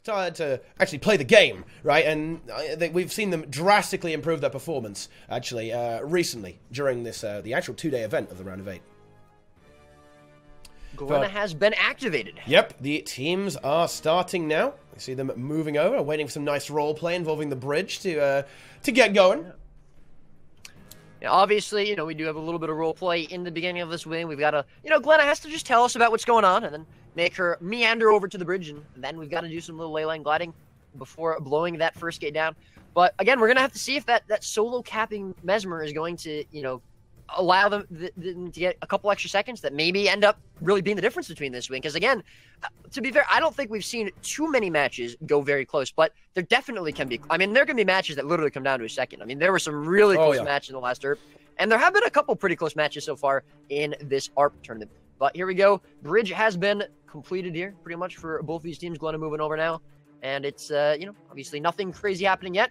to actually play the game, right? And I think we've seen them drastically improve their performance, actually, recently, during this the actual 2-day event of the round of 8. Glenna has been activated. Yep, the teams are starting now. I see them moving over, waiting for some nice role play involving the bridge to get going. Yeah, obviously, you know, we do have a little bit of role play in the beginning of this win. We've got to, you know, Glenna has to just tell us about what's going on and then make her meander over to the bridge, and then we've got to do some little ley line gliding before blowing that first gate down. But again, we're going to have to see if that solo capping Mesmer is going to, you know, allow them to get a couple extra seconds that maybe end up really being the difference between this win. Because again, to be fair, I don't think we've seen too many matches go very close, but there definitely can be. I mean, there can be matches that literally come down to a second. I mean, there were some really close matches in the last ARP, and there have been a couple pretty close matches so far in this ARP tournament. But here we go. Bridge has been completed here pretty much for both of these teams. Glenna moving over now, and it's, you know, obviously nothing crazy happening yet,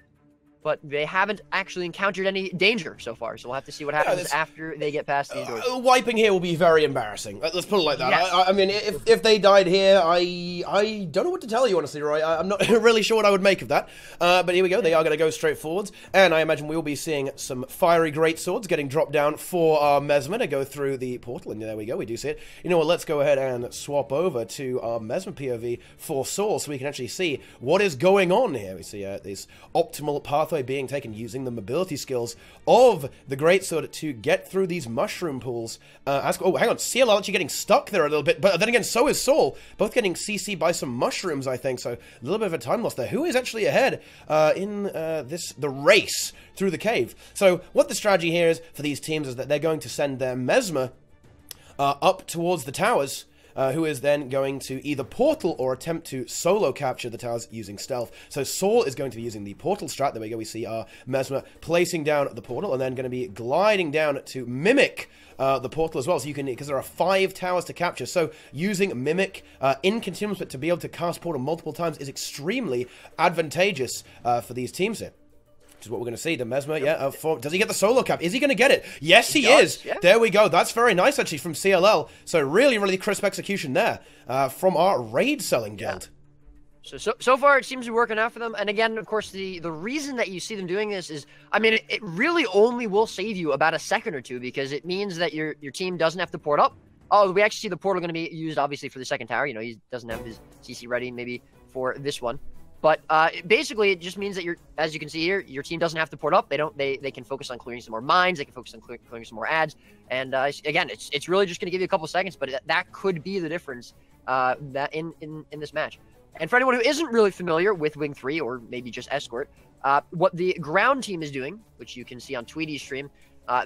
but they haven't actually encountered any danger so far. So we'll have to see what happens after they get past these doors. Wiping here will be very embarrassing. Let's put it like that. Yes. I mean, if they died here, I don't know what to tell you, honestly, Roy. I'm not really sure what I would make of that. But here we go. They are going to go straight forwards. And I imagine we'll be seeing some fiery greatswords getting dropped down for our Mesmer to go through the portal. And there we go. We do see it. You know what? Let's go ahead and swap over to our Mesmer POV for SAUL so we can actually see what is going on here. We see this optimal pathway being taken using the mobility skills of the greatsword to get through these mushroom pools. Oh, hang on. CLL actually getting stuck there a little bit, but then again, so is SAUL. Both getting CC by some mushrooms, I think, so a little bit of a time loss there. Who is actually ahead in the race through the cave? So what the strategy here is for these teams is that they're going to send their Mesmer up towards the towers, who is then going to either portal or attempt to solo capture the towers using stealth. So SAUL is going to be using the portal strat. There we go. We see our Mesmer placing down the portal and then going to be gliding down to mimic the portal as well. So you can, because there are 5 towers to capture. So using mimic in continuous, but to be able to cast portal multiple times is extremely advantageous for these teams here. Which is what we're going to see. The Mesmer, does he get the solo cap? Is he going to get it? Yes, he is. Yeah. There we go. That's very nice, actually, from CLL. So really, really crisp execution there from our raid selling guild. So far, it seems to be working out for them. And again, of course, the reason that you see them doing this is, I mean, it really only will save you about a second or two, because it means that your team doesn't have to port up. Oh, we actually see the portal going to be used, obviously, for the second tower. You know, he doesn't have his CC ready, maybe, for this one. But basically, it just means that as you can see here, your team doesn't have to port up. They can focus on clearing some more mines. They can focus on clearing some more ads. And again, it's really just going to give you a couple seconds, but that could be the difference that in this match. And for anyone who isn't really familiar with Wing 3 or maybe just Escort, what the ground team is doing, which you can see on Tweety's stream,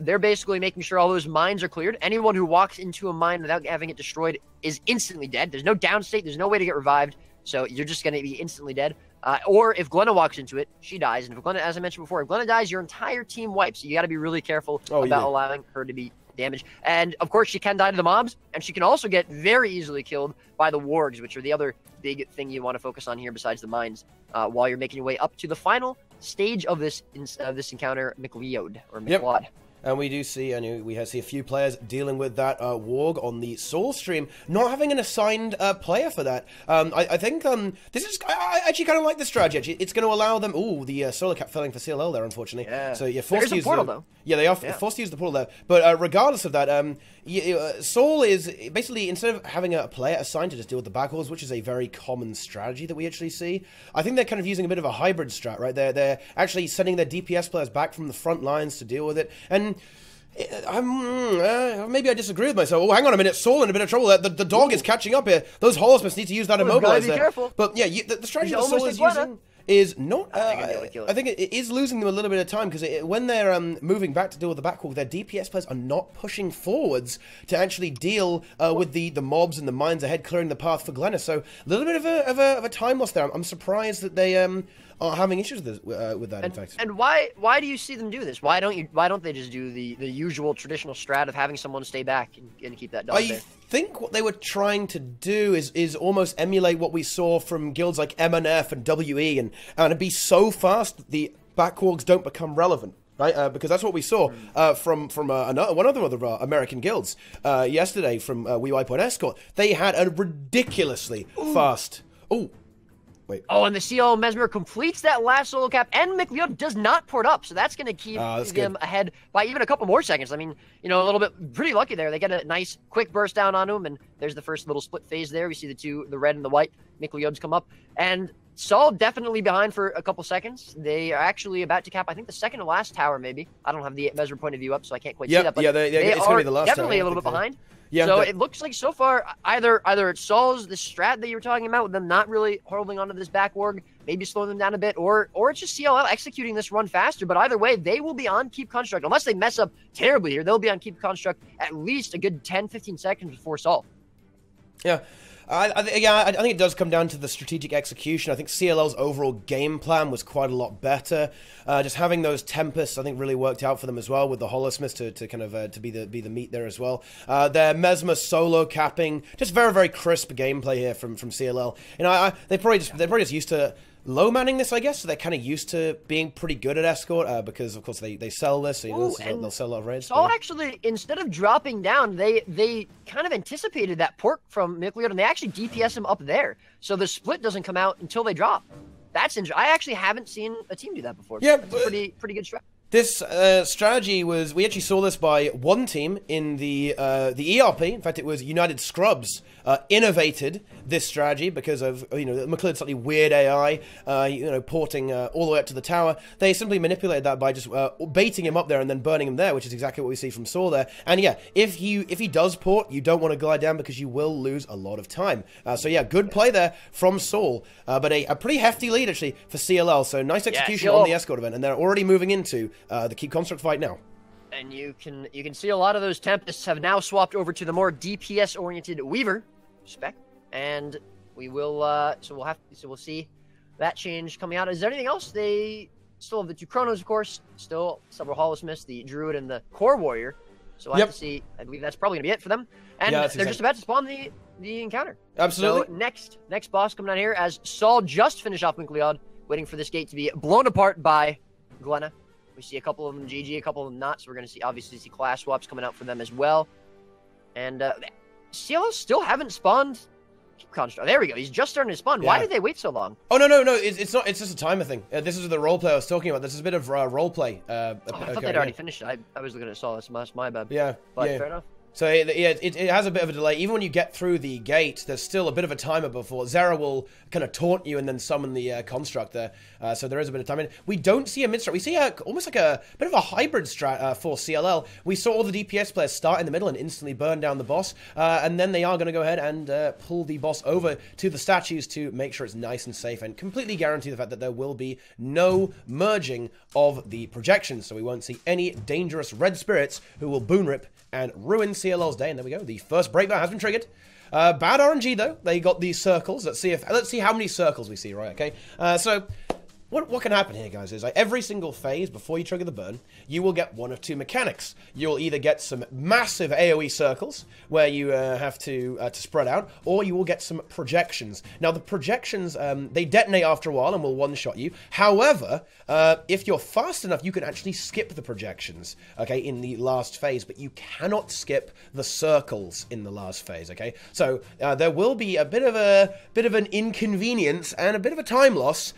they're basically making sure all those mines are cleared. Anyone who walks into a mine without having it destroyed is instantly dead. There's no downstate. There's no way to get revived. So you're just going to be instantly dead. Or if Glenna walks into it, she dies. And if Glenna, as I mentioned before, if Glenna dies, your entire team wipes. So you got to be really careful about allowing her to be damaged. And of course, she can die to the mobs, and she can also get very easily killed by the wargs, which are the other big thing you want to focus on here besides the mines, while you're making your way up to the final stage of this encounter, McLeod or McLeod. Yep. And we do see, we see a few players dealing with that warg on the SAUL stream, not having an assigned player for that. I think this is, I actually kind of like this strategy. Actually, it's going to allow them. Oh, the solo cap filling for CLL there, unfortunately. Yeah. So you're forced to use the portal though. Yeah, they are forced to use the portal there. But regardless of that, SAUL is basically, instead of having a player assigned to just deal with the backhauls, which is a very common strategy that we actually see, I think they're kind of using a bit of a hybrid strat, right? They're actually sending their DPS players back from the front lines to deal with it. And maybe I disagree with myself. Oh, hang on a minute. SAUL in a bit of trouble. The dog is catching up here. Those horsemen need to use that immobilizer. Be careful. But yeah, the strategy that SAUL is using is not. I think it is losing them a little bit of time, because when they're moving back to deal with the backhawk, their DPS players are not pushing forwards to actually deal with the mobs and the mines ahead, clearing the path for Glenna. So a little bit of a time loss there. I'm surprised that they are having issues with that. In fact. And why do you see them do this? Why don't they just do the usual traditional strat of having someone stay back and keep that dog there? I think what they were trying to do is almost emulate what we saw from guilds like MNF and WE, and be so fast that the backhawks don't become relevant. Right, because that's what we saw from one of the American guilds yesterday from We Wipe on Escort. They had a ridiculously fast. Oh, Wait. Oh, and the CLL Mesmer completes that last solo cap, and McLeod does not port up, so that's going to keep them ahead by even a couple more seconds. I mean, you know, a little bit pretty lucky there. They get a nice quick burst down on him, and there's the first little split phase there. We see the red and the white McLeods come up, and SAUL definitely behind for a couple seconds. They are actually about to cap, I think, the second to last tower, maybe. I don't have the Mesmer point of view up, so I can't quite see that. But it's going to be the last definitely tower, a little bit behind. Yeah, so it looks like so far either it's SAUL's the strat that you were talking about with them not really holding onto this back org, maybe slowing them down a bit, or it's just CLL executing this run faster. But either way, they will be on Keep Construct. Unless they mess up terribly here, they'll be on Keep Construct at least a good 10-15 seconds before SAUL. Yeah. I think it does come down to the strategic execution. I think CLL's overall game plan was quite a lot better. Just having those Tempests, I think, really worked out for them as well, with the Holosmiths to kind of to be the meat there as well. Their Mesmer solo capping, just very, very crisp gameplay here from CLL. You know, they're probably just used to low manning this, I guess, so they're kind of used to being pretty good at Escort because, of course, they sell this, so you know, they'll sell a lot of raids. SAUL actually, instead of dropping down, they kind of anticipated that port from McLeod, and they actually DPS him up there, so the split doesn't come out until they drop. That's interesting. I actually haven't seen a team do that before. Yeah, it's a pretty good strat. This strategy was, we actually saw this by one team in the ERP. In fact, it was United Scrubs innovated this strategy because of, you know, McLeod's slightly weird AI, you know, porting all the way up to the tower. They simply manipulated that by just baiting him up there and then burning him there, which is exactly what we see from SAUL there. And yeah, if he does port, you don't want to glide down because you will lose a lot of time. So yeah, good play there from SAUL, but a pretty hefty lead actually for CLL. So nice execution on the Escort event, and they're already moving into the Keep Construct fight now. And you can see a lot of those Tempests have now swapped over to the more DPS oriented Weaver spec, and we will we'll see that change coming out. Is there anything else? They still have the two Chronos, of course, still several Holosmiths, the Druid and the Core Warrior. So we'll have to see. I believe that's probably gonna be it for them. And they're just about to spawn the encounter. Absolutely. So next boss coming down here as SAUL just finished off McLeod, waiting for this gate to be blown apart by Glenna. We see a couple of them GG, a couple of them not, so we're going to see, obviously, class swaps coming out for them as well. And CLL still haven't spawned Keep Construct. There we go. He's just starting to spawn. Yeah. Why did they wait so long? Oh, no. It's not. It's just a timer thing. This is the roleplay I was talking about. This is a bit of roleplay. I thought they'd already finished it. I was looking at SAUL. That's my bad. Yeah. But fair enough. So it has a bit of a delay. Even when you get through the gate, there's still a bit of a timer before. Xera will kind of taunt you and then summon the construct there. So there is a bit of time. And we don't see a mid strat. We see almost like a bit of a hybrid strat for CLL. We saw all the DPS players start in the middle and instantly burn down the boss. And then they are going to go ahead and pull the boss over to the statues to make sure it's nice and safe and completely guarantee the fact that there will be no merging of the projections. So we won't see any dangerous red spirits who will boon rip and ruin CLL's day. And there we go. The first breakdown has been triggered. Bad RNG though. They got these circles. Let's see how many circles we see. Right. Okay. So what can happen here, guys, is like every single phase before you trigger the burn, you will get one of two mechanics. You'll either get some massive AoE circles where you have to spread out, or you will get some projections. Now, the projections, they detonate after a while and will one-shot you. However, if you're fast enough, you can actually skip the projections, okay, in the last phase, but you cannot skip the circles in the last phase, okay? So there will be a bit of an inconvenience and a bit of a time loss,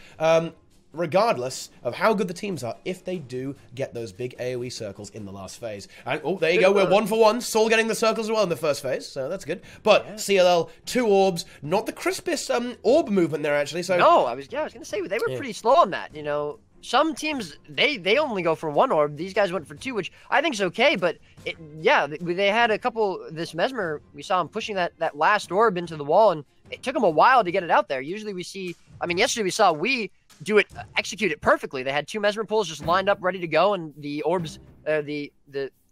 regardless of how good the teams are, if they do get those big AoE circles in the last phase. And, oh, there you go, we're 1 for 1. SAUL getting the circles as well in the first phase, so that's good. But yeah. CLL, 2 orbs, not the crispest orb movement there, actually. So no, I was going to say, they were pretty slow on that, you know. Some teams, they only go for 1 orb. These guys went for 2, which I think is okay, but they had a couple, this Mesmer, we saw him pushing that last orb into the wall, and it took him a while to get it out there. Usually we see, I mean, yesterday we saw execute it perfectly. They had 2 Mesmer pulls just lined up, ready to go, and the orbs, the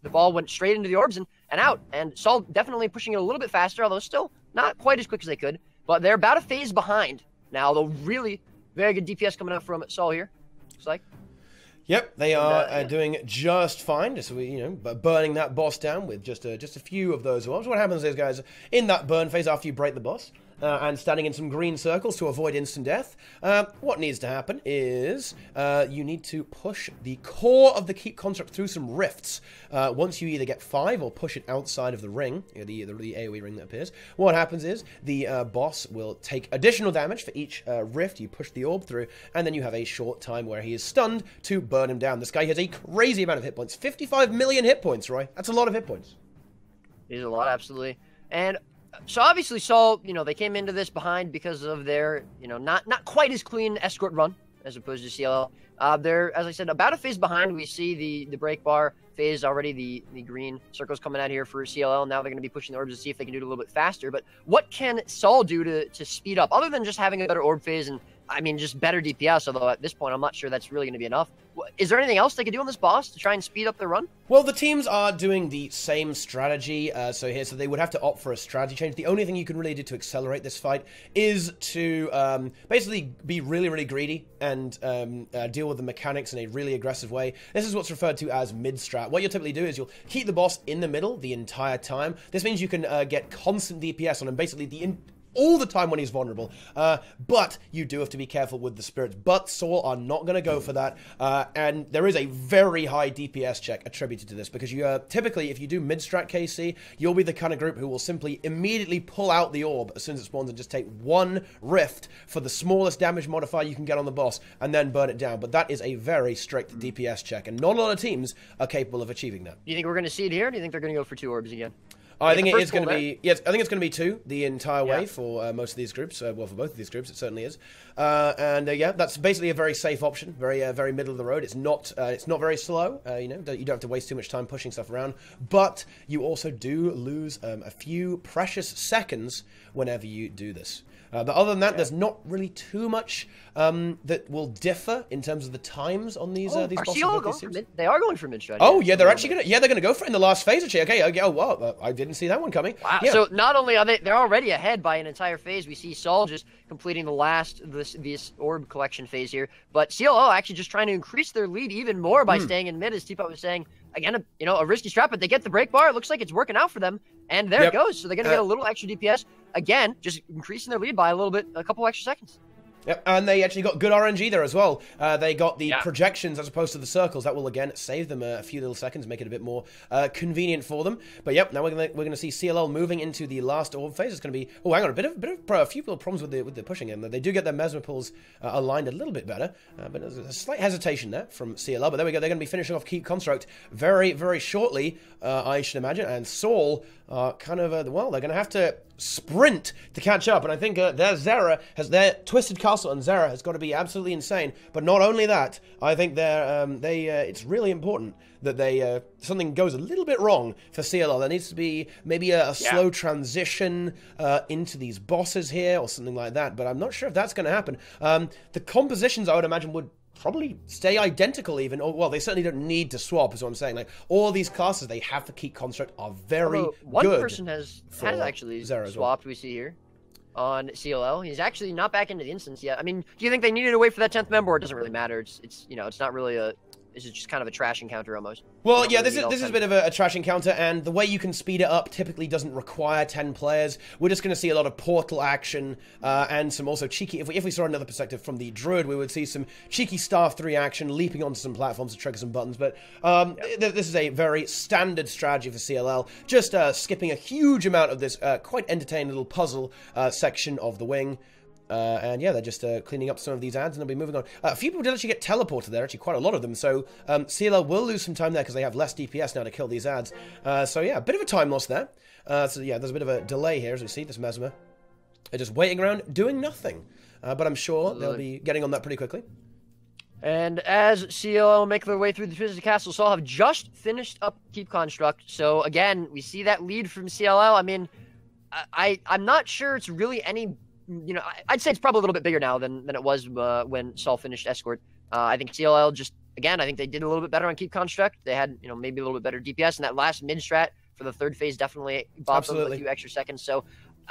ball went straight into the orbs and out. And SAUL definitely pushing it a little bit faster, although still not quite as quick as they could. But they're about a phase behind now, though. Really very good DPS coming out from SAUL here. Looks like. Yep, they are doing just fine. Just burning that boss down with just a few of those orbs. What happens is, guys, in that burn phase after you break the boss, and standing in some green circles to avoid instant death. What needs to happen is you need to push the core of the keep construct through some rifts. Once you either get 5 or push it outside of the ring, the AoE ring that appears, what happens is the boss will take additional damage for each rift you push the orb through, and then you have a short time where he is stunned to burn him down. This guy has a crazy amount of hit points. 55 million hit points, Roy. That's a lot of hit points. It is a lot, absolutely. And so obviously SAUL, they came into this behind because of their, not quite as clean Escort run as opposed to CLL. They're, as I said, about a phase behind. We see the break bar phase already, the green circles coming out here for CLL. Now they're going to be pushing the orbs to see if they can do it a little bit faster. But what can SAUL do to speed up, other than just having a better orb phase and, just better DPS, although at this point I'm not sure that's really going to be enough. Is there anything else they can do on this boss to try and speed up their run? Well, the teams are doing the same strategy, so they would have to opt for a strategy change. The only thing you can really do to accelerate this fight is to basically be really, really greedy and deal with the mechanics in a really aggressive way. This is what's referred to as mid-strat. What you'll typically do is you'll keep the boss in the middle the entire time. This means you can get constant DPS on him, basically all the time when he's vulnerable, but you do have to be careful with the spirits. But SAUL are not going to go for that, and there is a very high DPS check attributed to this, because you typically, if you do mid-strat KC, you'll be the kind of group who will simply immediately pull out the orb as soon as it spawns and just take one rift for the smallest damage modifier you can get on the boss, and then burn it down. But that is a very strict DPS check, and not a lot of teams are capable of achieving that. Do you think we're going to see it here, or do you think they're going to go for 2 orbs again? I think it is going to be, yes, I think it's going to be 2 the entire way for most of these groups. Well, for both of these groups, it certainly is. Yeah, that's basically a very safe option, very middle of the road. It's not very slow. You don't have to waste too much time pushing stuff around, but you also do lose a few precious seconds whenever you do this. But other than that, there's not really too much that will differ in terms of the times on these bosses. They are going for mid-strat. Oh yeah, they're actually they're gonna go for it in the last phase. Actually, okay. Oh wow, I didn't see that one coming. Wow. Yeah. So not only are they're already ahead by an entire phase. We see SAUL just completing the last this orb collection phase here, but CLL actually just trying to increase their lead even more by staying in mid, as TeaPot was saying. Again, a risky strat, but they get the break bar. It looks like it's working out for them, and there it goes. So they're gonna get a little extra DPS. Again, just increasing their lead by a couple extra seconds. Yep, and they actually got good RNG there as well. They got the projections as opposed to the circles. That will again save them a few little seconds, make it a bit more convenient for them. But yep, now we're gonna see CLL moving into the last orb phase. It's gonna be hang on, a few little problems with the pushing in. They do get their mesmer pulls aligned a little bit better, but there's a slight hesitation there from CLL. But there we go. They're gonna be finishing off keep construct very, very shortly, I should imagine. And SAUL kind of they're gonna have to sprint to catch up, and I think their Twisted Castle and Xera has got to be absolutely insane. But not only that, I think it's really important that something goes a little bit wrong for CLL. There needs to be maybe a slow transition into these bosses here or something like that, but I'm not sure if that's going to happen. The compositions, I would imagine, would probably stay identical even, or well, they certainly don't need to swap, is what I'm saying. Like, all these classes they have for keep construct are very good. One person has actually swapped, well. we see here, on CLL. He's actually not back into the instance yet. Do you think they needed to wait for that 10th member, or it doesn't really matter? It's not really this is just kind of a trash encounter almost. Well, yeah, this is a bit of a trash encounter, and the way you can speed it up typically doesn't require 10 players. We're just going to see a lot of portal action and some also cheeky. If we saw another perspective from the Druid, we would see some cheeky Staff 3 action, leaping onto some platforms to trigger some buttons. But this is a very standard strategy for CLL, just skipping a huge amount of this quite entertaining little puzzle section of the wing. And yeah, they're just cleaning up some of these ads, and they'll be moving on. A few people did actually get teleported there, actually quite a lot of them, so CLL will lose some time there because they have less DPS now to kill these ads. So yeah, a bit of a time loss there. So yeah, there's a bit of a delay here, as we see, this Mesmer. They're just waiting around, doing nothing. But I'm sure they'll be getting on that pretty quickly. And as CLL make their way through the Twisted Castle, SAUL have just finished up Keep Construct. So again, we see that lead from CLL. I'm not sure it's really any... I'd say it's probably a little bit bigger now than it was when SAUL finished Escort. I think CLL I think they did a little bit better on Keep Construct. They had, maybe a little bit better DPS, and that last mid-strat for the third phase definitely bopped them a few extra seconds. So,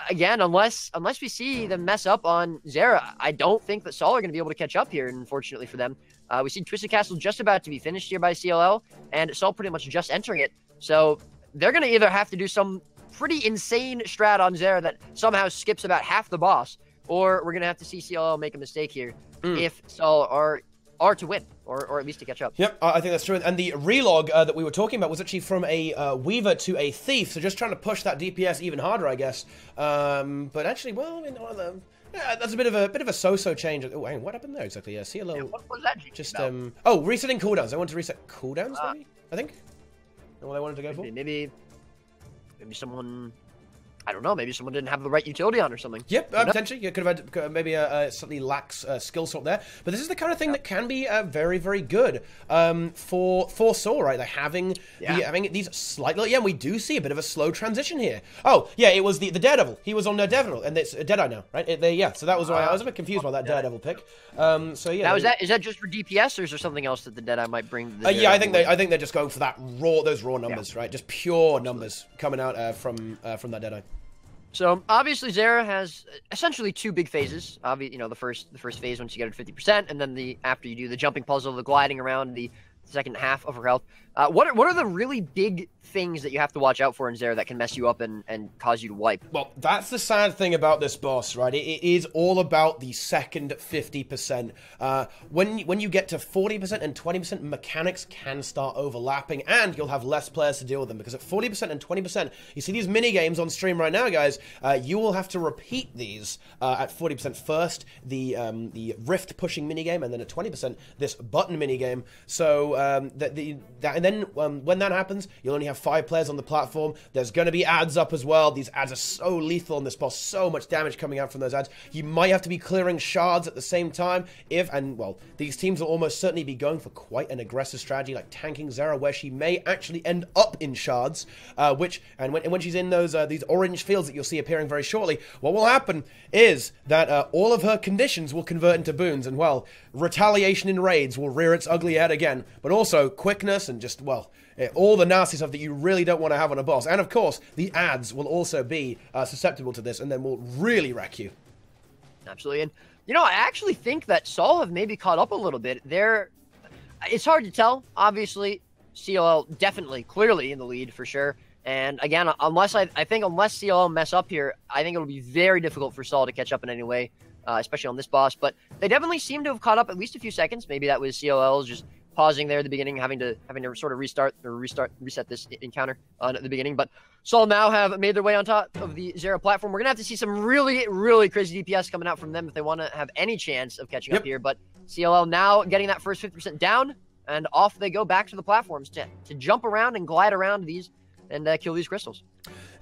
again, unless we see them mess up on Xera, I don't think that SAUL are going to be able to catch up here, unfortunately for them. We see Twisted Castle just about to be finished here by CLL, and SAUL pretty much just entering it. So, they're going to either have to do some pretty insane strat on Xera that somehow skips about half the boss, or we're gonna have to see CLL make a mistake here if SAUL are to win, or at least to catch up. Yep, I think that's true. And the relog that we were talking about was actually from a Weaver to a Thief, so just trying to push that DPS even harder, I guess. But actually, well, I mean, yeah, that's a bit of a so-so change. Oh, hang on, what happened there exactly? Yeah, CLL. Yeah, what was that just about? Oh, resetting cooldowns. I want to reset cooldowns, maybe. I think. What I wanted to go for. Maybe someone. I don't know, maybe someone didn't have the right utility on or something. Yep, potentially. You could have had maybe a slightly lax skill sort there. But this is the kind of thing that can be very, very good for SAUL, right? Like having these slightly... Yeah, and we do see a bit of a slow transition here. Oh, yeah, it was the Daredevil. He was on Daredevil, and it's Deadeye now, right? Yeah, so that was why I was a bit confused by that Daredevil pick. So, yeah. Now, is that just for DPS, or is there something else that the Deadeye might bring to the yeah, I think they're just going for those raw numbers, right? Just pure numbers coming out from that Deadeye. So obviously Xera has essentially two big phases. You know, the first phase once you get it 50%, and then after you do the jumping puzzle, the gliding around, the second half of her health. What are the really big things that you have to watch out for in Xera that can mess you up and cause you to wipe? Well, that's the sad thing about this boss, right? It is all about the second 50%. When you get to 40% and 20%, mechanics can start overlapping, and you'll have less players to deal with them, because at 40% and 20%, you see these mini games on stream right now, guys. You will have to repeat these at 40% first, the rift pushing mini game, and then at 20%, this button mini game. So and then when that happens, you'll only have 5 players on the platform. There's going to be ads up as well. These ads are so lethal on this boss, so much damage coming out from those ads. You might have to be clearing shards at the same time well, these teams will almost certainly be going for quite an aggressive strategy, like tanking Xera, where she may actually end up in shards, when she's in these orange fields that you'll see appearing very shortly, what will happen is that all of her conditions will convert into boons, and, well, retaliation in raids will rear its ugly head again, but also quickness and just, well, all the nasty stuff that you really don't want to have on a boss. And, of course, the ads will also be susceptible to this, and then will really wreck you. Absolutely. And, you know, I actually think that SAUL have maybe caught up a little bit. It's hard to tell. Obviously, CLL definitely, clearly in the lead for sure. And, again, unless CLL mess up here, I think it'll be very difficult for SAUL to catch up in any way, especially on this boss. But they definitely seem to have caught up at least a few seconds. Maybe that was CLL's just pausing there at the beginning, having to sort of reset this encounter at the beginning. But SAUL now have made their way on top of the Xera platform. We're gonna have to see some really, really crazy DPS coming out from them if they want to have any chance of catching up here. But CLL now getting that first 50% down, and off they go back to the platforms to jump around and glide around these and kill these crystals.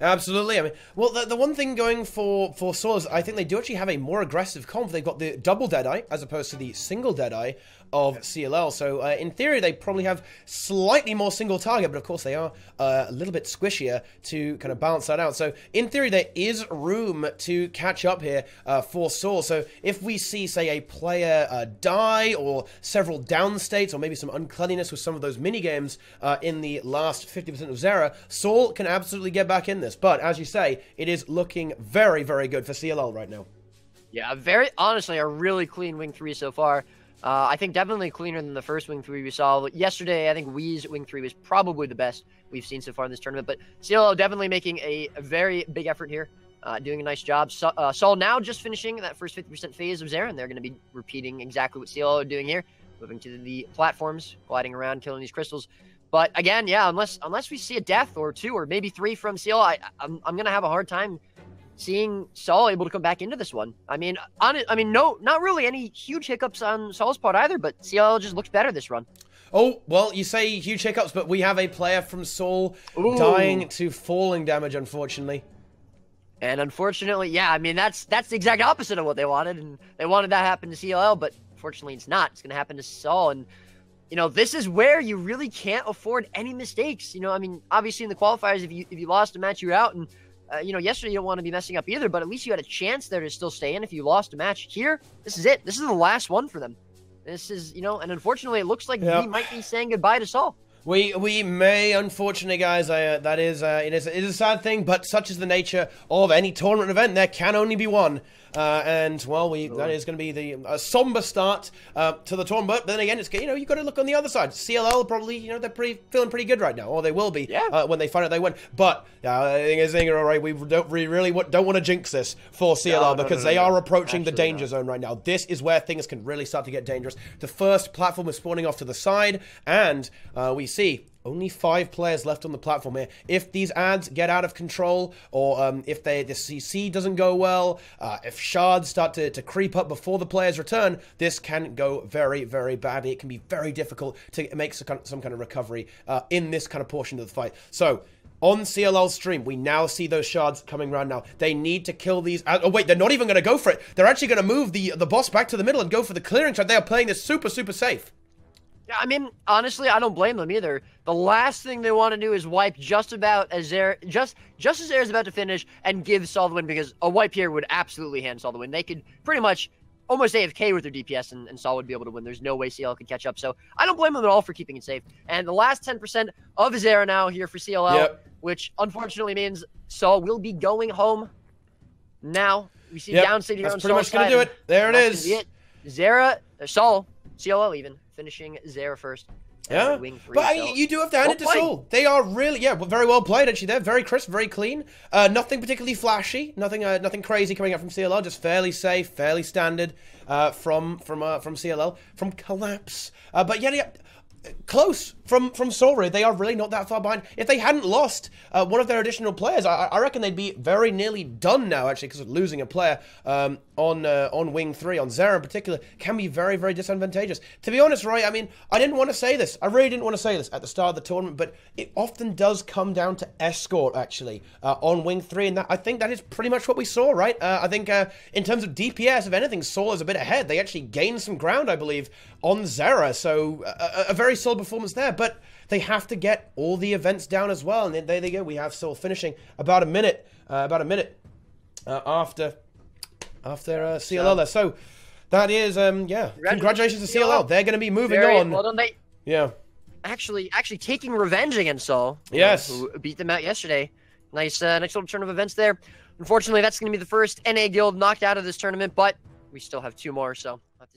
Absolutely. I mean, well, the one thing going for SAUL is I think they do actually have a more aggressive comp. They've got the double Deadeye as opposed to the single Deadeye of CLL. So in theory, they probably have slightly more single target, but of course they are a little bit squishier to kind of balance that out. So in theory, there is room to catch up here for SAUL. So if we see, say, a player die, or several down states, or maybe some uncleanliness with some of those mini games in the last 50% of Xera, SAUL can absolutely get back in this. But as you say, it is looking very, very good for CLL right now. Yeah, honestly, a really clean Wing 3 so far. I think definitely cleaner than the first Wing 3 we saw. Yesterday, I think Wii's Wing 3 was probably the best we've seen so far in this tournament. But CLL definitely making a very big effort here, doing a nice job. SAUL now just finishing that first 50% phase of Xera, and they're going to be repeating exactly what CLL are doing here, moving to the platforms, gliding around, killing these crystals. But again, yeah, unless we see a death or 2 or maybe 3 from CLL, I'm going to have a hard time seeing SAUL able to come back into this one. I mean, no, not really any huge hiccups on SAUL's part either, but CLL just looks better this run. Oh, well, you say huge hiccups, but we have a player from SAUL dying to falling damage, unfortunately. And unfortunately, yeah, I mean, that's the exact opposite of what they wanted, and they wanted that to happen to CLL, but unfortunately it's not. It's going to happen to SAUL, and you know, this is where you really can't afford any mistakes. You know, I mean, obviously in the qualifiers, if you lost a match, you're out, and you know, yesterday you don't want to be messing up either, but at least you had a chance there to still stay in if you lost a match. Here, this is it. This is the last one for them. This is, you know, and unfortunately it looks like we might be saying goodbye to SAUL. We may, unfortunately, guys. It is a sad thing, but such is the nature of any tournament event. There can only be one. And well, that is going to be a somber start to the tournament. But then again, it's you've got to look on the other side. CLL probably they're feeling pretty good right now, or they will be when they find out they win. But I think all right, we really don't want to jinx this for CLL because they are approaching the danger zone right now. This is where things can really start to get dangerous. The first platform is spawning off to the side, and we see only 5 players left on the platform here. If these ads get out of control, or if the CC doesn't go well, if shards start to creep up before the players return, this can go very, very badly. It can be very difficult to make some kind of recovery in this kind of portion of the fight. So, on CLL's stream, we now see those shards coming around now. They need to kill these. Oh, wait, they're not even going to go for it. They're actually going to move the boss back to the middle and go for the clearing shard. They are playing this super, super safe. Yeah, I mean, honestly, I don't blame them either. The last thing they want to do is wipe just as Xera's about to finish and give SAUL the win, because a wipe here would absolutely hand SAUL the win. They could pretty much almost AFK with their DPS and SAUL would be able to win. There's no way CLL could catch up. So I don't blame them at all for keeping it safe. And the last 10% of Xera now here for CLL, which unfortunately means SAUL will be going home now. We see downstate here on SAUL's side. That's pretty much going to do it. There it is. Xera, SAUL, CLL even, finishing Xera first. Yeah, Wing 3, but you do have to hand it to SAUL. They are really, very well played actually. They're very crisp, very clean. Nothing particularly flashy, nothing crazy coming out from CLL. Just fairly safe, fairly standard from CLL, from Collapse. But close from SAUL. They are really not that far behind. If they hadn't lost one of their additional players, I reckon they'd be very nearly done now, actually, because of losing a player on Wing 3, on Xera in particular, can be very, very disadvantageous. To be honest, Roy, I mean, I didn't want to say this. I really didn't want to say this at the start of the tournament, but it often does come down to Escort, actually, on Wing 3, and I think that is pretty much what we saw, right? I think in terms of DPS, if anything, SAUL is a bit ahead. They actually gained some ground, I believe, on Xera, so a very solid performance there. But they have to get all the events down as well, and there they go. We have SAUL finishing about a minute after CLL there. So that is congratulations to CLL. They're going to be moving on. Well done, actually taking revenge against SAUL. Yes, who beat them out yesterday. Nice little turn of events there. Unfortunately, that's going to be the first NA guild knocked out of this tournament, but we still have 2 more, so we'll have to see.